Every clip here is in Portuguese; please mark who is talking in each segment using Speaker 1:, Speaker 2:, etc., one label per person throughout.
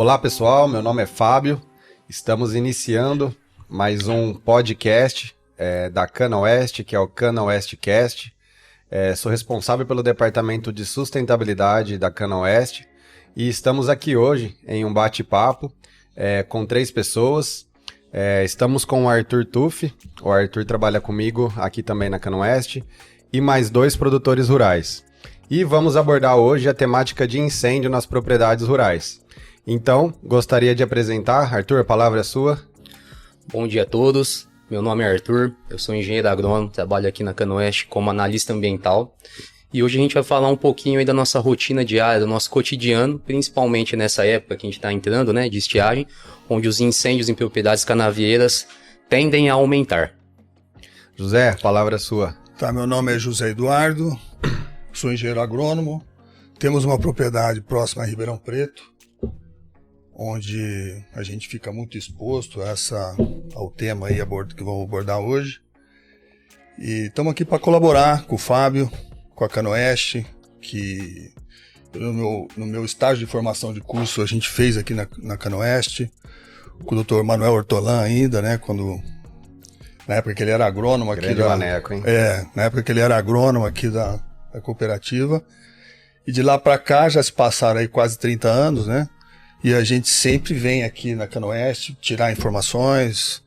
Speaker 1: Olá pessoal, meu nome é Fábio, estamos iniciando mais um podcast da Cana Oeste, que é o Cana Oeste Cast. Sou responsável pelo departamento de sustentabilidade da Cana Oeste e estamos aqui hoje em um bate-papo com 3 pessoas. Estamos com o Arthur Tufi, o Arthur trabalha comigo aqui também na Cana Oeste, e mais 2 produtores rurais. E vamos abordar hoje a temática de incêndio nas propriedades rurais. Então, gostaria de apresentar, Arthur, a palavra é sua.
Speaker 2: Bom dia a todos, meu nome é Arthur, eu sou engenheiro agrônomo, trabalho aqui na Cana Oeste como analista ambiental. E hoje a gente vai falar um pouquinho aí da nossa rotina diária, do nosso cotidiano, principalmente nessa época que a gente está entrando, né, de estiagem, onde os incêndios em propriedades canavieiras tendem a aumentar.
Speaker 1: José, a palavra é sua.
Speaker 3: Tá, meu nome é José Eduardo, sou engenheiro agrônomo, temos uma propriedade próxima a Ribeirão Preto, onde a gente fica muito exposto ao tema aí que vamos abordar hoje. E estamos aqui para colaborar com o Fábio, com a Cana Oeste, que no meu estágio de formação de curso a gente fez aqui na Cana Oeste, com o Dr. Manuel Hortolã ainda, né, na época que ele era agrônomo aqui
Speaker 1: maneco, hein?
Speaker 3: Na época que ele era agrônomo aqui da cooperativa. E de lá para cá já se passaram aí quase 30 anos, né? E a gente sempre vem aqui na Cana Oeste tirar informações,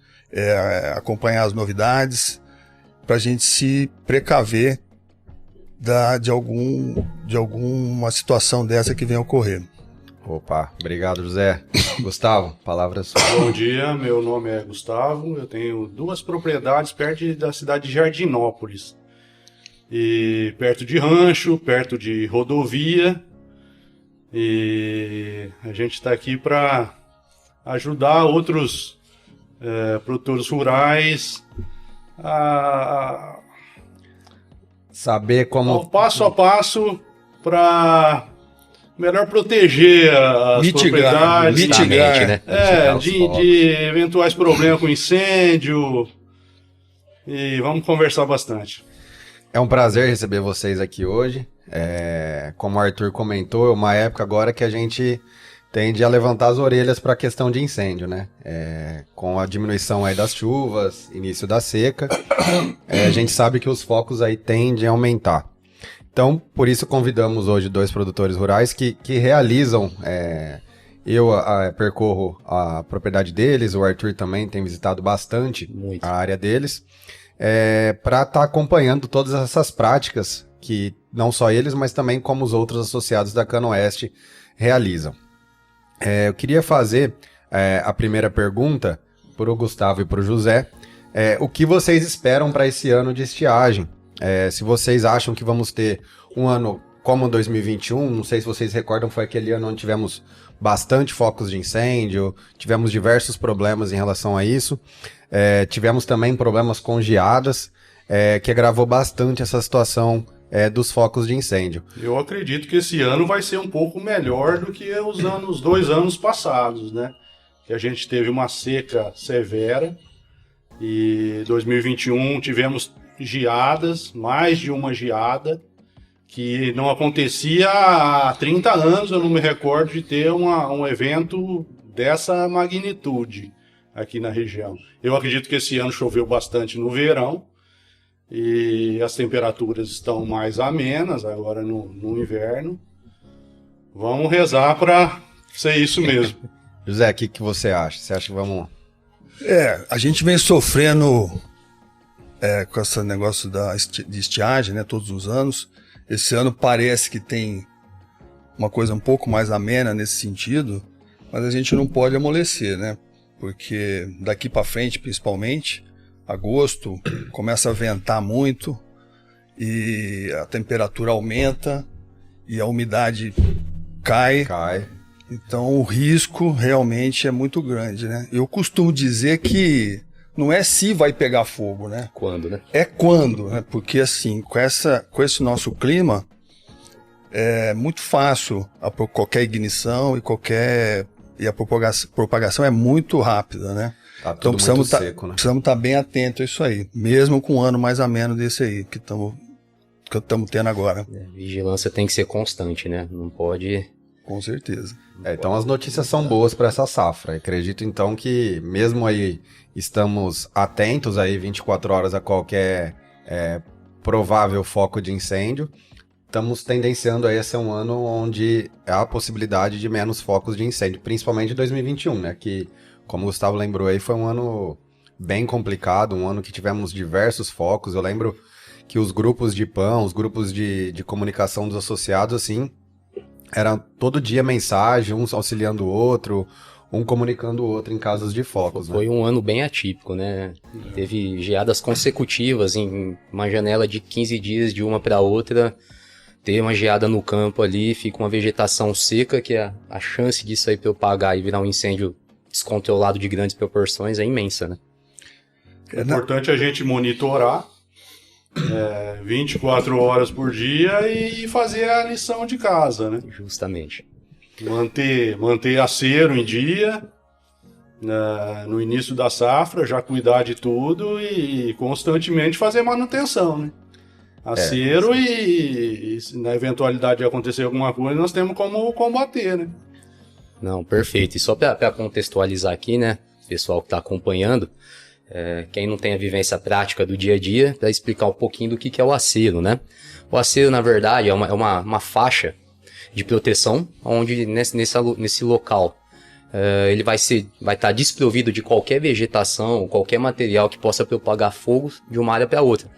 Speaker 3: acompanhar as novidades, para a gente se precaver de alguma situação dessa que venha ocorrer.
Speaker 1: Opa, obrigado, José. Gustavo, palavra sua.
Speaker 4: Bom dia, meu nome é Gustavo, eu tenho 2 propriedades perto da cidade de Jardinópolis. E perto de rancho, perto de rodovia. E a gente está aqui para ajudar outros produtores rurais a
Speaker 1: saber como...
Speaker 4: passo a passo para melhor proteger as propriedades.
Speaker 2: Mitigar, né?
Speaker 4: De eventuais problemas com incêndio. E vamos conversar bastante.
Speaker 1: É um prazer receber vocês aqui hoje. Como o Arthur comentou, é uma época agora que a gente tende a levantar as orelhas para a questão de incêndio, né? Com a diminuição aí das chuvas, início da seca, a gente sabe que os focos aí tendem a aumentar. Então, por isso convidamos hoje 2 produtores rurais que realizam, eu percorro a propriedade deles, o Arthur também tem visitado bastante a área deles, para estar acompanhando todas essas práticas que não só eles, mas também como os outros associados da Cana Oeste realizam. Eu queria fazer a primeira pergunta para o Gustavo e para o José. O que vocês esperam para esse ano de estiagem? Se vocês acham que vamos ter um ano como 2021, não sei se vocês recordam, foi aquele ano onde tivemos bastante focos de incêndio, tivemos diversos problemas em relação a isso, tivemos também problemas com geadas, que agravou bastante essa situação dos focos de incêndio.
Speaker 4: Eu acredito que esse ano vai ser um pouco melhor do que os 2 anos passados, né? Que a gente teve uma seca severa e 2021 tivemos geadas, mais de uma geada, que não acontecia há 30 anos, eu não me recordo de ter um evento dessa magnitude aqui na região. Eu acredito que esse ano choveu bastante no verão, e as temperaturas estão mais amenas agora no inverno. Vamos rezar para ser isso mesmo.
Speaker 1: José, o que você acha? Você acha que vamos...
Speaker 3: A gente vem sofrendo com esse negócio de estiagem, né, todos os anos. Esse ano parece que tem uma coisa um pouco mais amena nesse sentido, mas a gente não pode amolecer, né? Porque daqui para frente, principalmente, agosto, começa a ventar muito e a temperatura aumenta e a umidade cai. Então o risco realmente é muito grande, né? Eu costumo dizer que não é se vai pegar fogo, né?
Speaker 2: Quando, né?
Speaker 3: É quando, né? Porque assim, com esse nosso clima, é muito fácil qualquer ignição e a propagação é muito rápida, né?
Speaker 1: Tá tudo
Speaker 3: então
Speaker 1: muito seco, né?
Speaker 3: Precisamos estar bem atentos a isso aí, mesmo com um ano mais ameno desse aí que estamos tendo agora.
Speaker 2: A vigilância tem que ser constante, né? Não pode
Speaker 3: Com certeza.
Speaker 1: Então as notícias são boas para essa safra. Acredito então que mesmo aí estamos atentos aí 24 horas a qualquer provável foco de incêndio, estamos tendenciando aí a ser um ano onde há a possibilidade de menos focos de incêndio, principalmente em 2021, né? Que, como o Gustavo lembrou aí, foi um ano bem complicado, um ano que tivemos diversos focos. Eu lembro que os grupos de PAN, os grupos de comunicação dos associados, assim, era todo dia mensagem, um auxiliando o outro, um comunicando o outro em casos de focos.
Speaker 2: Foi um ano bem atípico, né? Teve geadas consecutivas em uma janela de 15 dias de uma para outra. Ter uma geada no campo ali, fica uma vegetação seca, que a chance disso aí propagar e virar um incêndio descontrolado de grandes proporções é imensa, né?
Speaker 4: É importante a gente monitorar 24 horas por dia e fazer a lição de casa, né?
Speaker 2: Justamente.
Speaker 4: Manter acero em dia, no início da safra, já cuidar de tudo e constantemente fazer manutenção, né? Acero e na eventualidade de acontecer alguma coisa, nós temos como combater, né?
Speaker 2: Não, perfeito. E só para contextualizar aqui, né, pessoal que está acompanhando, quem não tem a vivência prática do dia a dia, para explicar um pouquinho do que é o acero, né? O acero, na verdade, é uma faixa de proteção, onde nesse local ele vai estar desprovido de qualquer vegetação, qualquer material que possa propagar fogo de uma área para outra.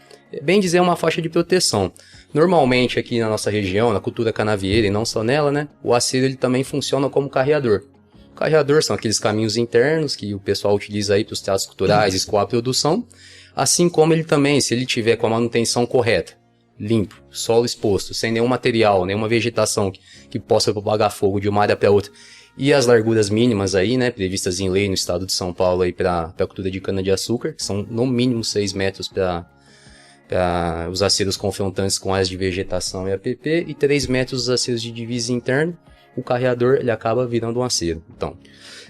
Speaker 2: Bem dizer, é uma faixa de proteção. Normalmente aqui na nossa região, na cultura canavieira e não só nela, né, o acero ele também funciona como carreador. O carreador são aqueles caminhos internos que o pessoal utiliza aí para os teatros culturais, escoar a produção, assim como ele também, se ele tiver com a manutenção correta, limpo, solo exposto, sem nenhum material, nenhuma vegetação que possa propagar fogo de uma área para outra, e as larguras mínimas aí, né, previstas em lei no estado de São Paulo aí para a cultura de cana-de-açúcar, que são no mínimo 6 metros para os aceros confrontantes com áreas de vegetação e APP, e 3 metros os aceros de divisa interna, o carreador ele acaba virando um acero. Então,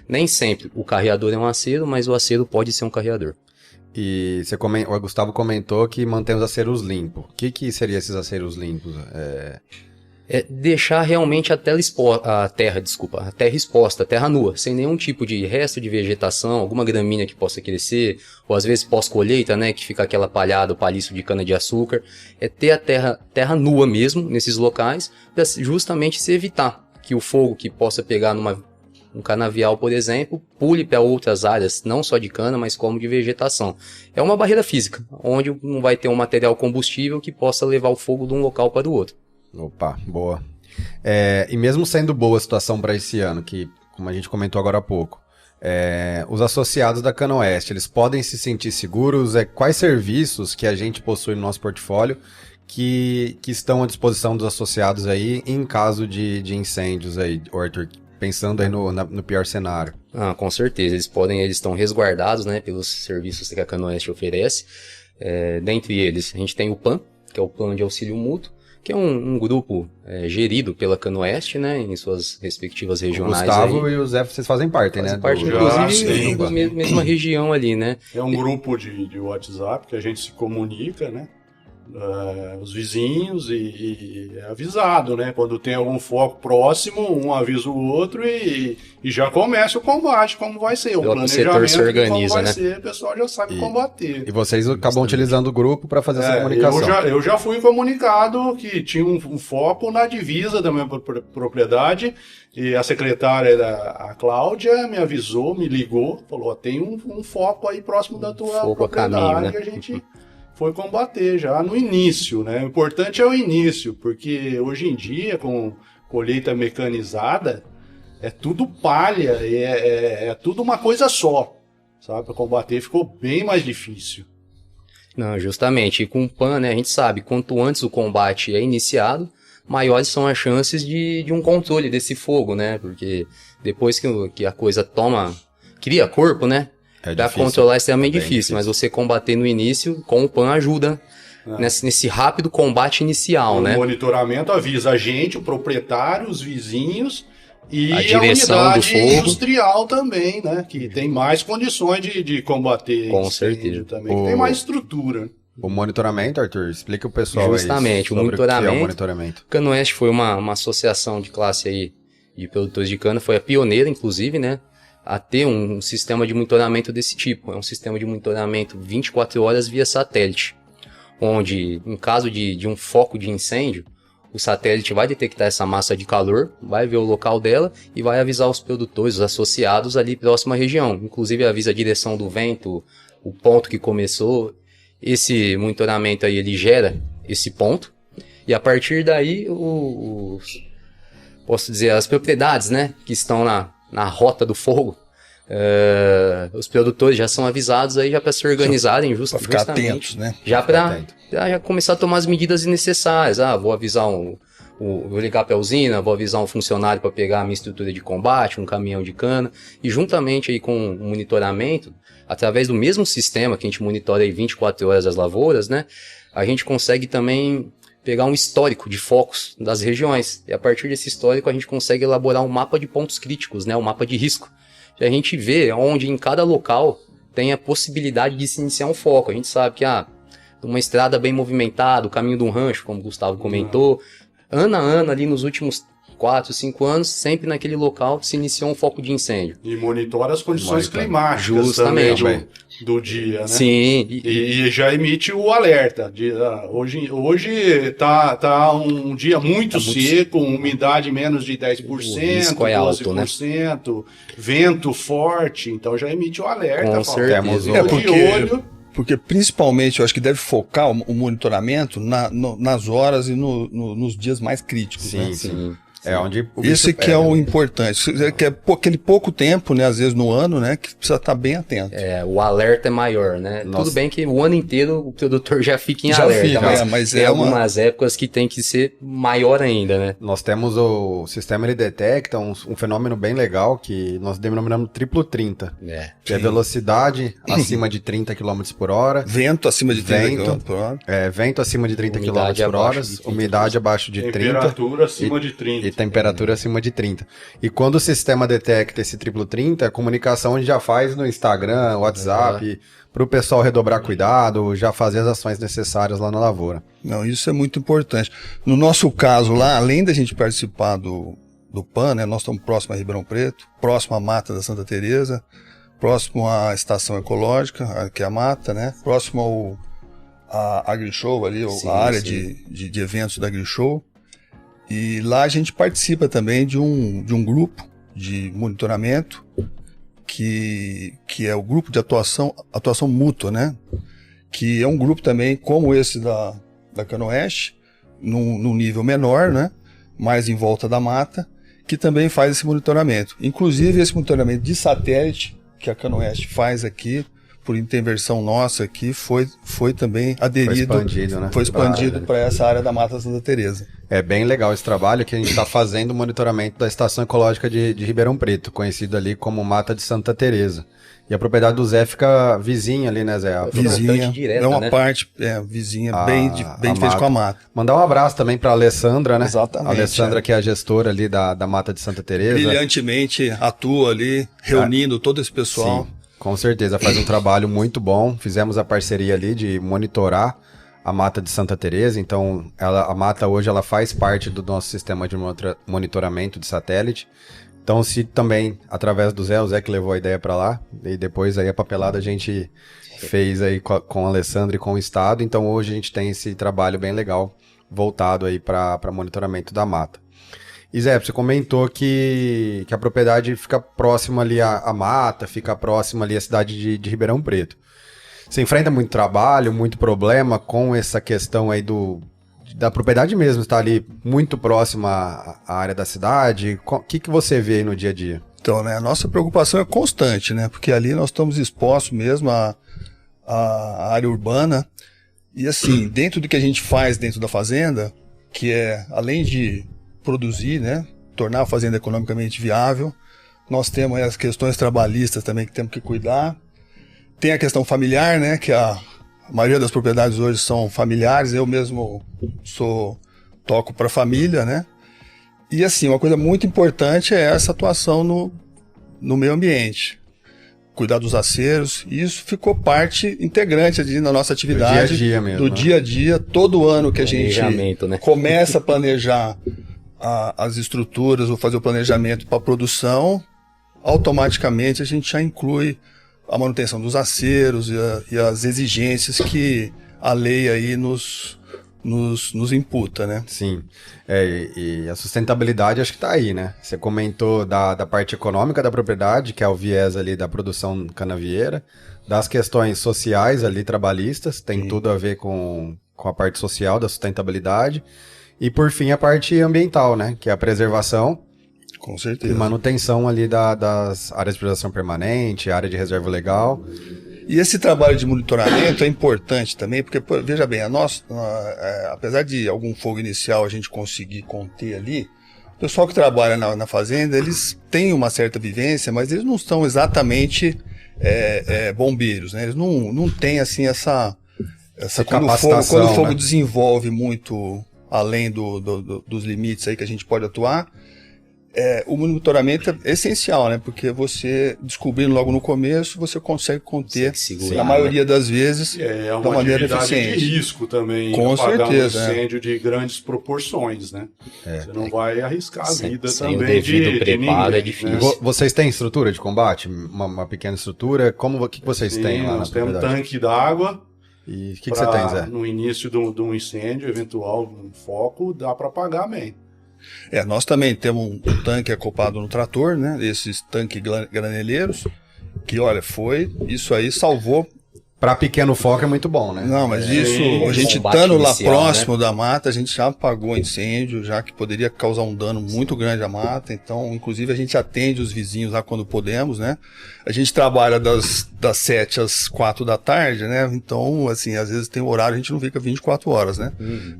Speaker 2: nem sempre o carreador é um acero, mas o acero pode ser um carreador.
Speaker 1: E o Gustavo comentou que mantém os aceros limpos. O que seria esses aceros limpos?
Speaker 2: Deixar realmente a terra exposta, a terra nua, sem nenhum tipo de resto de vegetação, alguma gramínea que possa crescer, ou às vezes pós-colheita, né, que fica aquela palhada, o palhiço de cana-de-açúcar. Ter a terra nua mesmo, nesses locais, para justamente se evitar que o fogo que possa pegar um canavial, por exemplo, pule para outras áreas, não só de cana, mas como de vegetação. É uma barreira física, onde não vai ter um material combustível que possa levar o fogo de um local para o outro.
Speaker 1: Opa, boa. E mesmo sendo boa a situação para esse ano, que, como a gente comentou agora há pouco, os associados da Canoeste, eles podem se sentir seguros? Quais serviços que a gente possui no nosso portfólio que estão à disposição dos associados aí em caso de incêndios aí, Arthur? Pensando aí no pior cenário.
Speaker 2: Com certeza, eles estão resguardados, né, pelos serviços que a Canoeste oferece. Dentre eles, a gente tem o PAN, que é o Plano de Auxílio Mútuo, que é um grupo gerido pela Canoeste, né, em suas respectivas regionais.
Speaker 1: O Gustavo e o Zé, vocês fazem parte, né?
Speaker 2: Inclusive, da mesma região ali, né?
Speaker 4: É um grupo de WhatsApp que a gente se comunica, né? Os vizinhos e é avisado, né? Quando tem algum foco próximo, um avisa o outro e já começa o combate, como vai ser. O
Speaker 2: setor se organiza,
Speaker 4: como vai
Speaker 2: né?
Speaker 4: ser, o pessoal já sabe combater.
Speaker 1: E vocês acabam utilizando o grupo para fazer essa comunicação.
Speaker 4: Eu já fui comunicado que tinha um foco na divisa da minha propriedade e a secretária, a Cláudia, me avisou, me ligou, falou, tem um foco aí próximo da tua propriedade,
Speaker 2: caminho, né?
Speaker 4: Que a gente foi combater já no início, né? O importante é o início, porque hoje em dia, com colheita mecanizada, é tudo palha, é tudo uma coisa só, sabe? Para combater ficou bem mais difícil.
Speaker 2: Não, justamente. E com o PAN, né, a gente sabe, quanto antes o combate é iniciado, maiores são as chances de um controle desse fogo, né? Porque depois que a coisa cria corpo, né? Para controlar é extremamente difícil, mas você combater no início, com o PAN ajuda nesse rápido combate inicial, né?
Speaker 4: O monitoramento avisa a gente, o proprietário, os vizinhos e
Speaker 2: a direção
Speaker 4: unidade
Speaker 2: do fogo
Speaker 4: industrial também, né? Que tem mais condições de combater.
Speaker 2: Com certeza.
Speaker 4: Também, que tem mais estrutura.
Speaker 1: O monitoramento, Arthur, explica o pessoal
Speaker 2: justamente,
Speaker 1: aí
Speaker 2: o monitoramento.
Speaker 1: o que é o monitoramento.
Speaker 2: Canoeste foi uma associação de classe aí de produtores de cana, foi a pioneira, inclusive, né, a ter um sistema de monitoramento desse tipo. É um sistema de monitoramento 24 horas via satélite, onde, em caso de um foco de incêndio, o satélite vai detectar essa massa de calor, vai ver o local dela e vai avisar os produtores, os associados ali próxima à região. Inclusive avisa a direção do vento, o ponto que começou. Esse monitoramento aí, ele gera esse ponto. E a partir daí, posso dizer, as propriedades, né, que estão na rota do fogo, os produtores já são avisados aí já para se organizarem
Speaker 3: para ficar
Speaker 2: justamente,
Speaker 3: atentos, né?
Speaker 2: já para já começar a tomar as medidas necessárias. Vou avisar vou ligar para a usina, vou avisar um funcionário para pegar a minha estrutura de combate, um caminhão de cana, e juntamente aí com o monitoramento, através do mesmo sistema que a gente monitora aí 24 horas as lavouras, né, a gente consegue também pegar um histórico de focos das regiões, e a partir desse histórico a gente consegue elaborar um mapa de pontos críticos, né, um mapa de risco. A gente vê onde em cada local tem a possibilidade de se iniciar um foco. A gente sabe que uma estrada bem movimentada, o caminho de um rancho, como o Gustavo comentou, ano a ano ali nos últimos 4, 5 anos, sempre naquele local se iniciou um foco de incênio.
Speaker 4: E monitora as condições climáticas
Speaker 2: justamente
Speaker 4: também do dia, né?
Speaker 2: Sim.
Speaker 4: E já emite o alerta. Hoje tá um dia muito seco, umidade menos de 10%,
Speaker 2: o risco é alto,
Speaker 4: 12%, né? Vento forte, então já emite o alerta.
Speaker 2: Com certeza.
Speaker 3: Porque principalmente eu acho que deve focar o monitoramento nas horas e nos dias mais críticos.
Speaker 1: Sim,
Speaker 3: né?
Speaker 1: sim. É onde
Speaker 3: esse que é o importante. Que é aquele pouco tempo, né, às vezes no ano, né, que precisa estar bem atento.
Speaker 2: O alerta é maior, né? Nossa. Tudo bem que o ano inteiro o produtor já fica em alerta, mas tem algumas épocas que tem que ser maior ainda, né?
Speaker 1: Nós temos o sistema, ele detecta um fenômeno bem legal que nós denominamos triplo 30. Que é velocidade acima de 30 km por hora.
Speaker 3: Vento acima de 30 km por hora.
Speaker 1: Vento acima de 30 km por hora. Umidade abaixo de 30.
Speaker 4: Temperatura acima de 30.
Speaker 1: Temperatura acima de 30. E quando o sistema detecta esse triplo 30, a comunicação a gente já faz no Instagram, WhatsApp, para o pessoal redobrar cuidado, já fazer as ações necessárias lá na lavoura.
Speaker 3: Não, isso é muito importante. No nosso caso lá, além da gente participar do PAN, né, nós estamos próximo a Ribeirão Preto, próximo à Mata da Santa Teresa, próximo à Estação Ecológica, que é a Mata, né, próximo à AgriShow ali, a área de eventos da AgriShow. E lá a gente participa também de um grupo de monitoramento que é o grupo de atuação mútua, né? Que é um grupo também como esse da Canoeste, num nível menor, né? Mais em volta da mata, que também faz esse monitoramento. Inclusive esse monitoramento de satélite que a Canoeste faz aqui, por intervenção nossa aqui, foi também aderido, foi expandido para essa área da Mata Santa Teresa.
Speaker 1: É bem legal esse trabalho que a gente está fazendo o monitoramento da Estação Ecológica de Ribeirão Preto, conhecido ali como Mata de Santa Teresa. E a propriedade do Zé fica vizinha ali, né, Zé?
Speaker 3: Vizinha, direta, é uma parte vizinha, bem feita com a mata.
Speaker 1: Mandar um abraço também para a Alessandra, né?
Speaker 3: Exatamente.
Speaker 1: A Alessandra, que é a gestora ali da Mata de Santa Teresa.
Speaker 3: Brilhantemente atua ali, reunindo todo esse pessoal.
Speaker 1: Sim. Com certeza, faz um trabalho muito bom. Fizemos a parceria ali de monitorar a Mata de Santa Teresa. Então, a mata hoje ela faz parte do nosso sistema de monitoramento de satélite. Então, se também, através do Zé, o Zé que levou a ideia para lá, e depois aí a papelada a gente fez aí com a Alessandra e com o Estado. Então, hoje a gente tem esse trabalho bem legal voltado aí para monitoramento da mata. E Zé, você comentou que a propriedade fica próxima ali à mata, fica próxima ali à cidade de Ribeirão Preto. Você enfrenta muito trabalho, muito problema com essa questão aí da propriedade mesmo, estar ali muito próxima à área da cidade? O que você vê aí no dia a dia?
Speaker 3: Então, né, a nossa preocupação é constante, né? Porque ali nós estamos expostos mesmo à área urbana. E assim, dentro do que a gente faz dentro da fazenda, que é, além de produzir, né, tornar a fazenda economicamente viável, nós temos as questões trabalhistas também que temos que cuidar. Tem a questão familiar, né, que a maioria das propriedades hoje são familiares, eu mesmo toco para a família, né? E assim, uma coisa muito importante é essa atuação no meio ambiente. Cuidar dos aceros, e isso ficou parte integrante da nossa atividade.
Speaker 1: Do dia a dia mesmo.
Speaker 3: Do dia a dia, todo ano que a gente
Speaker 2: né?
Speaker 3: começa a planejar as estruturas ou fazer o planejamento para a produção, automaticamente a gente já inclui a manutenção dos aceros e as exigências que a lei aí nos imputa, né?
Speaker 1: Sim, e a sustentabilidade acho que está aí, né? Você comentou da parte econômica da propriedade, que é o viés ali da produção canavieira, das questões sociais ali, trabalhistas, tem tudo a ver com a parte social da sustentabilidade, e por fim a parte ambiental, né? Que é a preservação.
Speaker 3: Com certeza.
Speaker 1: E manutenção ali das áreas de preservação permanente, área de reserva legal.
Speaker 3: E esse trabalho de monitoramento é importante também, porque, veja bem, apesar de algum fogo inicial a gente conseguir conter ali, o pessoal que trabalha na fazenda, eles têm uma certa vivência, mas eles não estão exatamente bombeiros, né? Eles não têm, assim, essa quando o fogo, né, desenvolve muito além dos limites aí que a gente pode atuar, o monitoramento é essencial, né? Porque você, descobrindo logo no começo, você consegue conter,
Speaker 2: segurar,
Speaker 3: a maioria das vezes,
Speaker 4: da
Speaker 3: maneira
Speaker 4: atividade
Speaker 3: eficiente.
Speaker 4: de risco também.
Speaker 3: Com
Speaker 4: apagar
Speaker 3: certeza,
Speaker 4: um incêndio de grandes proporções, né? Você não vai arriscar a vida
Speaker 2: sem
Speaker 4: também
Speaker 2: o devido preparo,
Speaker 4: ninguém,
Speaker 2: é difícil.
Speaker 4: né?
Speaker 1: Vocês têm estrutura de combate? Uma pequena estrutura? O que vocês
Speaker 4: Sim,
Speaker 1: têm lá na
Speaker 4: nós temos
Speaker 1: propriedade?
Speaker 4: tanque d'água.
Speaker 1: E o que você tem, Zé?
Speaker 4: No início de um incêndio eventual, um foco, dá para apagar bem.
Speaker 3: Nós também temos um tanque acoplado no trator, né? Esses tanques graneleiros, que, olha, isso aí salvou.
Speaker 1: Para pequeno foco é muito bom, né?
Speaker 3: Não, mas isso, a gente estando lá próximo, né, da mata, a gente já apagou incêndio, já que poderia causar um dano muito grande à mata. Então, inclusive, a gente atende os vizinhos lá quando podemos, né? A gente trabalha das 7 às 4 da tarde, né? Então, assim, às vezes tem horário, a gente não fica 24 horas, né?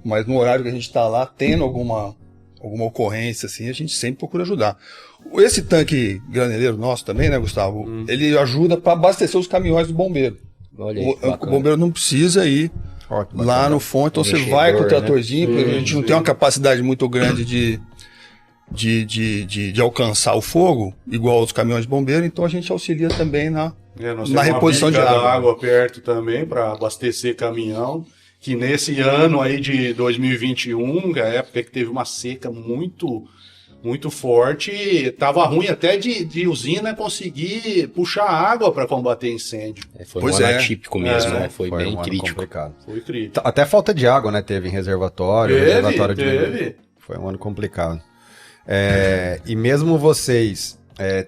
Speaker 3: Mas no horário que a gente está lá, tendo alguma ocorrência, assim, a gente sempre procura ajudar. Esse tanque graneleiro nosso também, né, Gustavo? Ele ajuda para abastecer os caminhões do bombeiro.
Speaker 2: Olha aí,
Speaker 3: O bombeiro não precisa ir lá no fundo, então você vai com o tratorzinho, porque a gente não tem uma capacidade muito grande de alcançar o fogo, igual os caminhões de bombeiro, então a gente auxilia também na reposição de água.
Speaker 4: Água perto também para abastecer caminhão, que nesse ano aí de 2021, que é a época que teve uma seca muito forte, estava ruim até de usina conseguir puxar água para combater incêndio.
Speaker 2: Foi um ano atípico mesmo, né? Foi bem
Speaker 1: um
Speaker 2: crítico.
Speaker 1: Complicado.
Speaker 4: Foi crítico.
Speaker 1: Até falta de água, né? Teve em reservatório.
Speaker 4: Teve.
Speaker 1: Foi um ano complicado. E mesmo vocês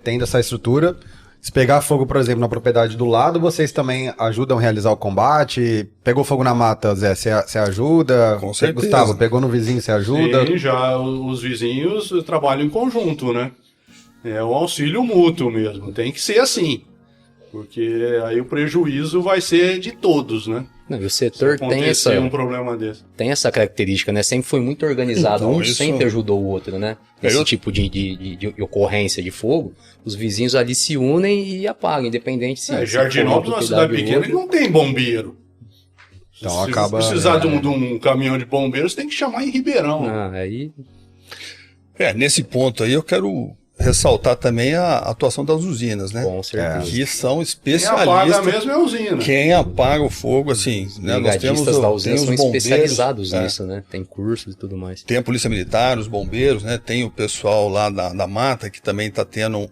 Speaker 1: tendo essa estrutura, se pegar fogo, por exemplo, na propriedade do lado, vocês também ajudam a realizar o combate? Pegou fogo na mata, Zé, você ajuda?
Speaker 3: Com certeza.
Speaker 1: Gustavo, pegou no vizinho, você ajuda?
Speaker 4: Sim, já os vizinhos trabalham em conjunto, né? É um auxílio mútuo mesmo, tem que ser assim. Porque aí o prejuízo vai ser de todos, né?
Speaker 2: Não, e o setor
Speaker 4: um problema desse.
Speaker 2: Tem essa característica, né? Sempre foi muito organizado,
Speaker 3: Então,
Speaker 2: sempre ajudou o outro, né? Esse tipo de ocorrência de fogo, os vizinhos ali se unem e apagam, independente se...
Speaker 4: Jardinópolis, uma cidade pequena, ele não tem bombeiro.
Speaker 1: Então
Speaker 4: se
Speaker 1: acaba...
Speaker 4: precisar de um caminhão de bombeiros, tem que chamar em Ribeirão.
Speaker 2: Aí...
Speaker 3: Nesse ponto aí eu quero ressaltar também a atuação das usinas, né?
Speaker 2: Com certeza.
Speaker 3: Que são especialistas.
Speaker 4: Quem apaga mesmo é a usina.
Speaker 3: Quem apaga o fogo, assim, né? Nós temos
Speaker 2: da usina são
Speaker 3: bombeiros,
Speaker 2: especializados nisso, né? Tem cursos e tudo mais.
Speaker 3: Tem a Polícia Militar, os bombeiros, né? Tem o pessoal lá da mata que também está tendo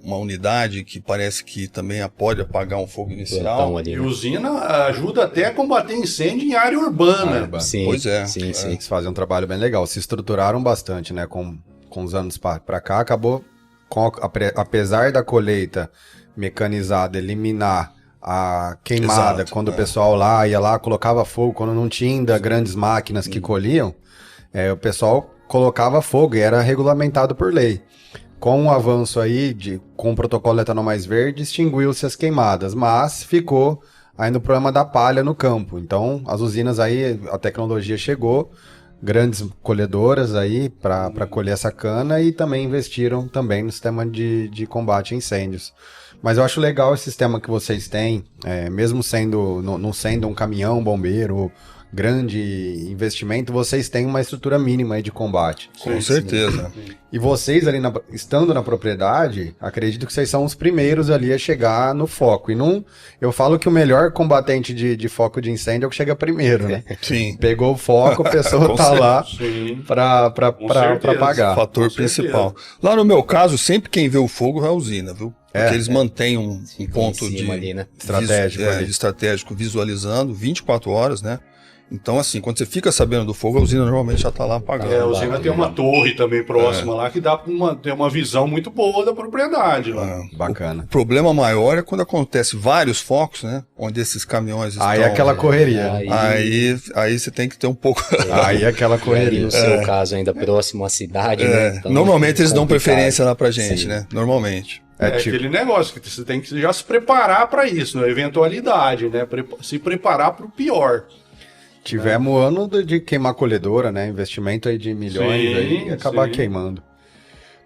Speaker 3: uma unidade que parece que também pode apagar um fogo inicial.
Speaker 2: Ali,
Speaker 4: e usina ajuda até a combater incêndio em área urbana.
Speaker 2: Sim,
Speaker 3: pois é.
Speaker 2: Sim.
Speaker 1: Eles fazem um trabalho bem legal. Se estruturaram bastante, né? Com os anos para cá, acabou, apesar da colheita mecanizada eliminar a queimada, quando o pessoal ia lá, colocava fogo, quando não tinha ainda grandes máquinas que colhiam, o pessoal colocava fogo e era regulamentado por lei. Com o avanço aí, com o protocolo etanol mais verde, extinguiu-se as queimadas, mas ficou ainda o problema da palha no campo. Então, as usinas aí, a tecnologia chegou, grandes colhedoras aí para colher essa cana e também investiram também no sistema de combate a incêndios. Mas eu acho legal esse sistema que vocês têm, mesmo não sendo um caminhão bombeiro, grande investimento, vocês têm uma estrutura mínima aí de combate.
Speaker 3: Com certeza.
Speaker 1: E vocês ali, estando na propriedade, acredito que vocês são os primeiros ali a chegar no foco. E não, eu falo que o melhor combatente de foco de incêndio é o que chega primeiro, né?
Speaker 3: Sim.
Speaker 1: Pegou o foco, a pessoa tá lá pra pagar.
Speaker 3: Fator principal. Lá no meu caso, sempre quem vê o fogo é a usina, viu? Porque eles mantêm um ponto
Speaker 2: ali, né?
Speaker 3: estratégico visualizando 24 horas, né? Então, assim, quando você fica sabendo do fogo, a usina normalmente já está lá apagando.
Speaker 4: A usina tem uma torre também próxima lá que dá pra ter uma visão muito boa da propriedade lá.
Speaker 1: Bacana.
Speaker 3: O problema maior é quando acontece vários focos, né? Onde esses caminhões estão...
Speaker 1: Aí é aquela correria.
Speaker 3: Aí você tem que ter um pouco...
Speaker 1: Aí é aquela correria.
Speaker 2: E no seu caso, ainda próximo à cidade, né? Então,
Speaker 3: normalmente eles dão preferência lá pra gente, né? Normalmente.
Speaker 4: Aquele negócio que você tem que já se preparar para isso, né? Eventualidade, né? Se preparar para o pior.
Speaker 1: Tivemos ano de queimar colhedora, né? Investimento aí de milhões aí e acabar queimando.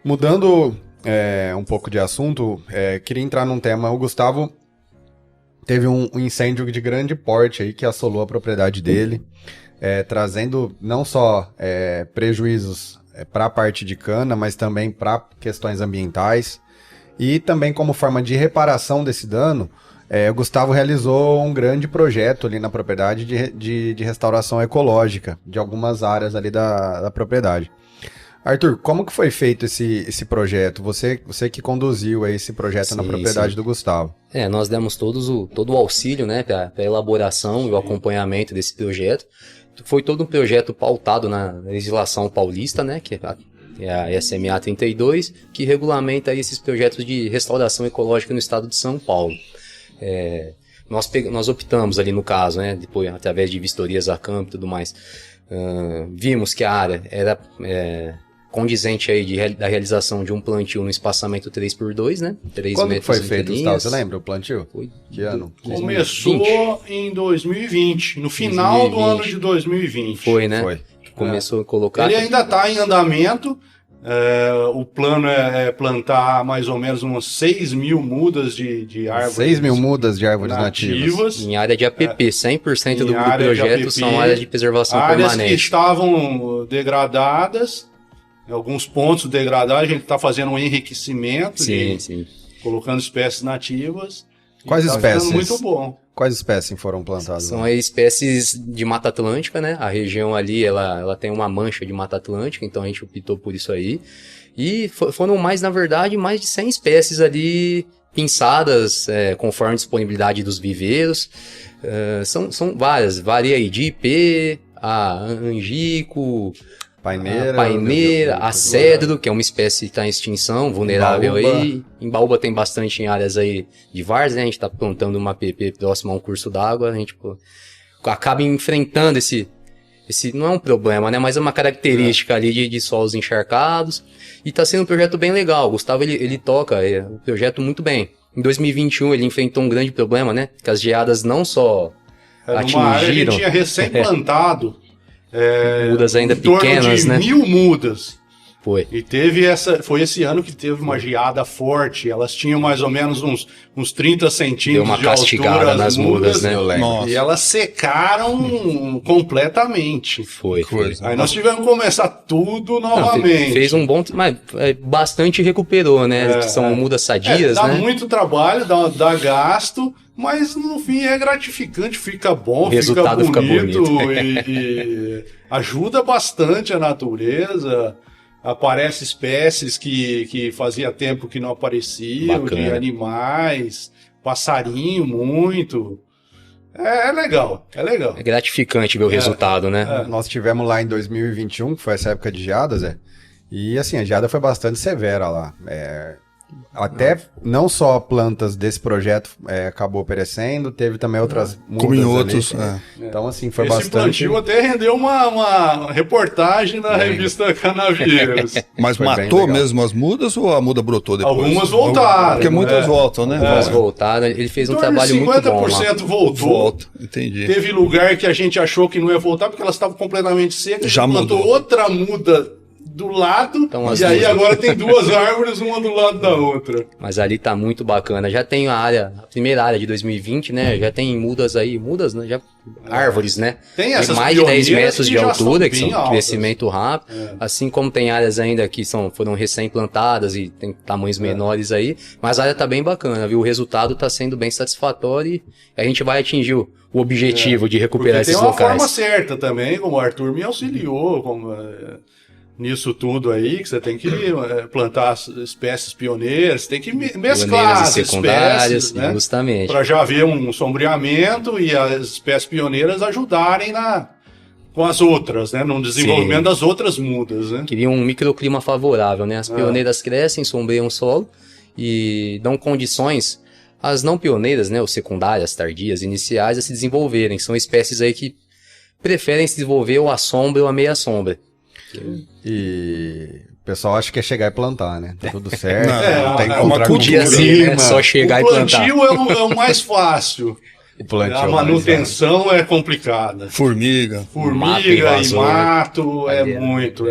Speaker 1: Mudando um pouco de assunto, queria entrar num tema. O Gustavo teve um incêndio de grande porte aí que assolou a propriedade dele, trazendo não só prejuízos para a parte de cana, mas também para questões ambientais. E também como forma de reparação desse dano, o Gustavo realizou um grande projeto ali na propriedade de restauração ecológica de algumas áreas ali da propriedade. Arthur, como que foi feito esse projeto? Você que conduziu aí esse projeto na propriedade do Gustavo.
Speaker 2: Nós demos todo o auxílio, né, para a elaboração e o acompanhamento desse projeto. Foi todo um projeto pautado na legislação paulista, né, que é a SMA 32, que regulamenta esses projetos de restauração ecológica no estado de São Paulo. Nós optamos ali no caso, né, depois, através de vistorias a campo e tudo mais, vimos que a área era condizente aí da realização de um plantio no espaçamento 3x2, né? 3
Speaker 1: Quando
Speaker 2: metros
Speaker 1: foi feito, Gustavo? Você
Speaker 2: linhas.
Speaker 1: lembra o plantio?
Speaker 2: Foi
Speaker 1: Que ano?
Speaker 4: Começou em 2020, no final do ano de 2020.
Speaker 2: Foi, né?
Speaker 1: Foi.
Speaker 2: Começou a colocar...
Speaker 4: Ele ainda está em andamento. O plano é plantar mais ou menos umas 6 mil mudas de árvores.
Speaker 1: 6 mil mudas de árvores nativas.
Speaker 2: Em área de APP, 100% do
Speaker 4: área de
Speaker 2: projeto
Speaker 4: APP,
Speaker 2: são áreas de preservação
Speaker 4: áreas
Speaker 2: permanente.
Speaker 4: que estavam degradadas, alguns pontos degradados, a gente está fazendo um enriquecimento,
Speaker 2: Sim.
Speaker 4: colocando espécies nativas.
Speaker 1: Quais espécies?
Speaker 4: Ficando muito bom.
Speaker 1: Quais espécies foram plantadas?
Speaker 2: São aí espécies de Mata Atlântica, né? A região ali, ela tem uma mancha de Mata Atlântica, então a gente optou por isso aí. E foram mais de 100 espécies ali pinçadas, conforme a disponibilidade dos viveiros. São várias, varia aí de IP, a angico, paineira, a cedro, que é uma espécie que está em extinção, vulnerável aí. Embaúba tem bastante em áreas aí de várzea, né? A gente está plantando uma PP próxima a um curso d'água, a gente acaba enfrentando esse não é um problema, né? Mas é uma característica ali de solos encharcados. E está sendo um projeto bem legal. O Gustavo, ele toca o projeto muito bem. Em 2021 ele enfrentou um grande problema, né? Que as geadas não só atingiram...
Speaker 4: Numa área que ele tinha recém-plantado...
Speaker 2: mudas ainda
Speaker 4: em torno
Speaker 2: pequenas,
Speaker 4: de
Speaker 2: né?
Speaker 4: 1000 mudas.
Speaker 2: Foi.
Speaker 4: E foi esse ano que teve uma geada forte. Elas tinham mais ou menos uns 30 centímetros
Speaker 2: Deu uma
Speaker 4: de altura.
Speaker 2: castigada nas mudas, né?
Speaker 4: E elas secaram completamente.
Speaker 2: Foi.
Speaker 4: Aí nós tivemos que começar tudo novamente.
Speaker 2: Fez um bom... Mas bastante recuperou, né? Que são mudas sadias,
Speaker 4: dá
Speaker 2: né?
Speaker 4: muito trabalho, dá gasto, mas no fim é gratificante, fica bom,
Speaker 2: O resultado
Speaker 4: fica bonito.
Speaker 2: E
Speaker 4: ajuda bastante a natureza. Aparecem espécies que fazia tempo que não apareciam,
Speaker 2: Bacana.
Speaker 4: de animais, passarinho muito. É legal.
Speaker 2: É gratificante ver o resultado, né?
Speaker 1: Nós tivemos lá em 2021, que foi essa época de geadas, e assim, a geada foi bastante severa lá. Até não só plantas desse projeto acabou perecendo, teve também outras mudas
Speaker 3: Como em
Speaker 1: ali.
Speaker 3: outros.
Speaker 1: Então, assim, foi
Speaker 4: Esse
Speaker 1: bastante...
Speaker 4: plantio até rendeu uma reportagem na revista Canavieiros.
Speaker 3: Mas
Speaker 1: Foi bem
Speaker 3: matou
Speaker 1: legal.
Speaker 3: mesmo as mudas ou a muda brotou depois?
Speaker 4: Algumas voltaram.
Speaker 3: Porque muitas voltam, né?
Speaker 2: Elas voltaram, ele fez um
Speaker 4: Em torno de
Speaker 2: trabalho muito bom lá.
Speaker 4: 50% voltou.
Speaker 3: Volta, entendi.
Speaker 4: Teve lugar que a gente achou que não ia voltar porque elas estavam completamente secas.
Speaker 3: Já
Speaker 4: plantou
Speaker 3: mudou.
Speaker 4: outra muda do lado,
Speaker 2: Então, as
Speaker 4: e aí
Speaker 2: duas.
Speaker 4: agora tem duas árvores, uma do lado da outra.
Speaker 2: Mas ali tá muito bacana. Já tem a primeira área de 2020, né? Já tem mudas, né? Já, árvores, né?
Speaker 4: Tem essas
Speaker 2: mais de 10
Speaker 4: pioneiras
Speaker 2: metros
Speaker 4: que
Speaker 2: de
Speaker 4: já
Speaker 2: altura,
Speaker 4: são
Speaker 2: que são
Speaker 4: bem altas.
Speaker 2: crescimento rápido. Assim como tem áreas ainda que foram recém-plantadas e tem tamanhos menores aí. Mas a área tá bem bacana, viu? O resultado tá sendo bem satisfatório e a gente vai atingir o objetivo de recuperar
Speaker 4: Porque
Speaker 2: esses
Speaker 4: tem uma
Speaker 2: locais.
Speaker 4: forma certa também, como o Arthur me auxiliou nisso tudo aí, que você tem que plantar as espécies pioneiras, tem que mesclar
Speaker 2: Pioneiras
Speaker 4: as
Speaker 2: e secundárias,
Speaker 4: espécies, né?
Speaker 2: justamente.
Speaker 4: Para já haver um sombreamento e as espécies pioneiras ajudarem com as outras, né? No desenvolvimento
Speaker 2: Sim.
Speaker 4: das outras mudas, né?
Speaker 2: Queria um microclima favorável, né? As pioneiras crescem, sombreiam o solo e dão condições às não pioneiras, né? Ou secundárias, tardias, iniciais, a se desenvolverem. São espécies aí que preferem se desenvolver ou à sombra ou à meia sombra.
Speaker 1: E o pessoal acha que é chegar e plantar, né? Tá tudo certo,
Speaker 3: Não,
Speaker 1: não tem
Speaker 3: é
Speaker 1: que
Speaker 3: uma
Speaker 1: comprar
Speaker 3: cultura,
Speaker 1: comida.
Speaker 2: assim, né? Só chegar e
Speaker 4: O
Speaker 2: plantar.
Speaker 4: plantio é o mais fácil.
Speaker 1: O plantio
Speaker 4: A
Speaker 1: é mais
Speaker 4: manutenção é complicada.
Speaker 3: Formiga.
Speaker 2: Mato,
Speaker 4: Formiga e
Speaker 2: invasor.
Speaker 4: mato é
Speaker 2: Aí é
Speaker 4: muito.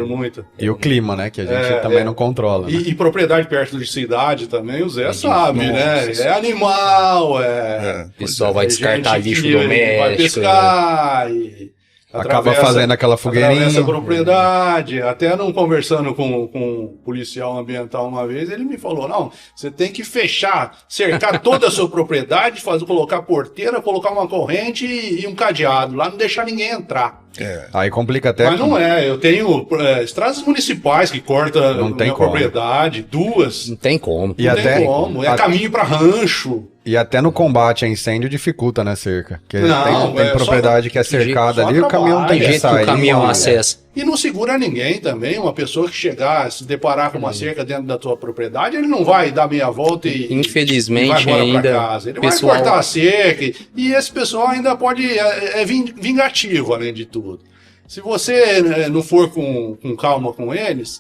Speaker 1: E o clima, né? Que a gente também não controla, né?
Speaker 4: E propriedade perto de cidade também, o Zé sabe, né?
Speaker 2: Nossa.
Speaker 4: É animal,
Speaker 2: O pessoal vai descartar
Speaker 4: gente
Speaker 2: lixo
Speaker 4: que
Speaker 2: doméstico.
Speaker 4: vai pescar e
Speaker 1: Acaba fazendo aquela fogueirinha.
Speaker 4: atravessa a propriedade. Até não conversando com um policial ambiental uma vez, ele me falou, não, você tem que cercar toda a sua propriedade, colocar porteira, colocar uma corrente e um cadeado lá, não deixar ninguém entrar.
Speaker 1: Aí complica até.
Speaker 4: Mas não é, eu tenho estradas municipais que cortam
Speaker 1: Não tem
Speaker 4: minha
Speaker 1: como.
Speaker 4: propriedade, duas,
Speaker 2: Não tem como.
Speaker 1: E
Speaker 4: não
Speaker 1: até-
Speaker 4: tem como, é caminho para rancho.
Speaker 1: E até no combate a incêndio dificulta, né, cerca? Porque
Speaker 4: Não,
Speaker 1: tem
Speaker 4: é
Speaker 1: propriedade que é cercada
Speaker 4: só
Speaker 1: ali, o caminhão não tem
Speaker 2: Do
Speaker 1: que
Speaker 2: jeito que
Speaker 1: sair.
Speaker 2: o caminhão
Speaker 1: né?
Speaker 2: acessa.
Speaker 4: E não segura ninguém também, uma pessoa que chegar, se deparar com uma cerca dentro da tua propriedade, ele não vai dar meia volta e
Speaker 2: Infelizmente,
Speaker 4: vai embora
Speaker 2: ainda
Speaker 4: pra casa. Ele
Speaker 2: pessoal-
Speaker 4: vai cortar a cerca e esse pessoal ainda pode, é vingativo além de tudo. Se você não for com calma com eles,